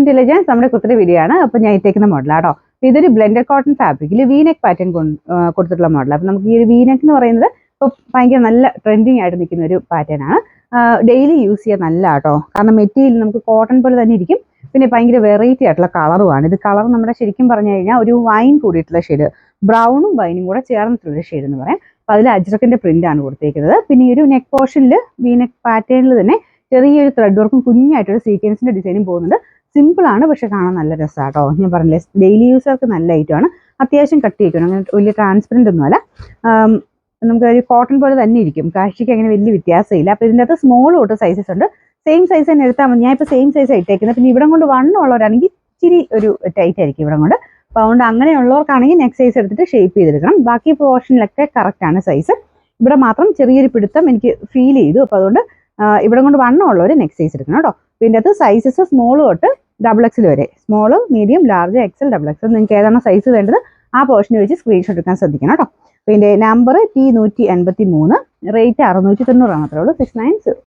Intelligence നമ്മുടെ കുത്തിരി video ആണ്. അപ്പോൾ ഞാൻ ഇട്ടേക്കുന്ന മോഡലാട്ടോ. അപ്പോൾ ഇതൊരു ബ്ലെൻഡഡ് കോട്ടൺ ഫാബ്രിക്കിൽ വീനെക്ക് പാറ്റേൺ കൊടുത്തിട്ടുള്ള മോഡൽ. അപ്പോൾ നമുക്ക് ഈ ഒരു വീനെക്ക് എന്ന് പറയുന്നത് ഇപ്പോൾ ഭയങ്കര നല്ല ട്രെൻഡിങ് ആയിട്ട് നിൽക്കുന്ന ഒരു പാറ്റേൺ ആണ്. ഡെയിലി യൂസ് ചെയ്യാൻ നല്ല കേട്ടോ, കാരണം മെറ്റീരിയൽ നമുക്ക് കോട്ടൺ പോലെ തന്നെ ഇരിക്കും. പിന്നെ ഭയങ്കര വെറൈറ്റി ആയിട്ടുള്ള കളറുമാണ്. ഇത് കളർ നമ്മുടെ ശരിക്കും പറഞ്ഞു കഴിഞ്ഞാൽ ഒരു വൈൻ കൂടിയിട്ടുള്ള ഷെയ്ഡ്, ബ്രൗണും വൈനും കൂടെ ചേർന്നിട്ടുള്ള ഷെയ്ഡ് എന്ന് പറയാം. അപ്പോൾ അതിൽ അജ്രക്കിന്റെ പ്രിന്റ് ആണ് കൊടുത്തേക്കുന്നത്. പിന്നെ ഈ ഒരു നെക്ക് പോർഷനിൽ വീനെക്ക് പാറ്റേണിൽ തന്നെ ചെറിയൊരു ത്രെഡ് വർക്കും കുഞ്ഞായിട്ടൊരു സീക്വൻസിന്റെ ഡിസൈനും പോകുന്നുണ്ട്. സിമ്പിൾ ആണ്, പക്ഷെ കാണാൻ നല്ല രസമാണ് കേട്ടോ. ഞാൻ പറഞ്ഞില്ലേ, ഡെയിലി യൂസർക്ക് നല്ല ഐറ്റമാണ്. അത്യാവശ്യം കട്ട് ചെയ്യിക്കണം, അങ്ങനെ വലിയ ട്രാൻസ്പെറന്റ് ഒന്നുമല്ല. നമുക്ക് ഒരു കോട്ടൺ പോലെ തന്നെ ഇരിക്കും. കാഴ്ചയ്ക്ക് അങ്ങനെ വലിയ വ്യത്യാസമില്ല. അപ്പോൾ ഇതിൻ്റെ അകത്ത് സ്മോൾ തൊട്ട് സൈസസ് ഉണ്ട്. സെയിം സൈസ് തന്നെ എടുത്താൽ മതി. ഞാൻ ഇപ്പോൾ സെയിം സൈസ് ഇട്ടേക്കുന്നത്. പിന്നെ ഇവിടെ കൊണ്ട് വണ്ണമുള്ളവരാണെങ്കിൽ ഇച്ചിരി ഒരു ടൈറ്റ് ആയിരിക്കും ഇവിടെ കൊണ്ട്. അപ്പോൾ അതുകൊണ്ട് അങ്ങനെയുള്ളവർക്കാണെങ്കിൽ നെക്സ്റ്റ് സൈസ് എടുത്തിട്ട് ഷേപ്പ് ചെയ്തെടുക്കണം. ബാക്കി പോർഷനിലൊക്കെ കറക്റ്റാണ് സൈസ്. ഇവിടെ മാത്രം ചെറിയൊരു പിടുത്തം എനിക്ക് ഫീൽ ചെയ്തു. അപ്പോൾ അതുകൊണ്ട് ഇവിടെ കൊണ്ട് വണ്ണമുള്ളവർ നെക്സ്റ്റ് സൈസ് എടുക്കണം കേട്ടോ. പിന്നെ അത് സൈസസ് സ്മോൾ തൊട്ട് XXL വരെ, small, medium, large, XL, XXL. നിങ്ങൾക്ക് ഏതാണോ സൈസ് വേണ്ടത് ആ പോർഷന് വെച്ച് സ്ക്രീൻഷോട്ട് എടുക്കാൻ ശ്രദ്ധിക്കണം കേട്ടോ. പിന്നെ നമ്പർ T183, റേറ്റ് 690 മാത്രമേ ഉള്ളൂ. 690.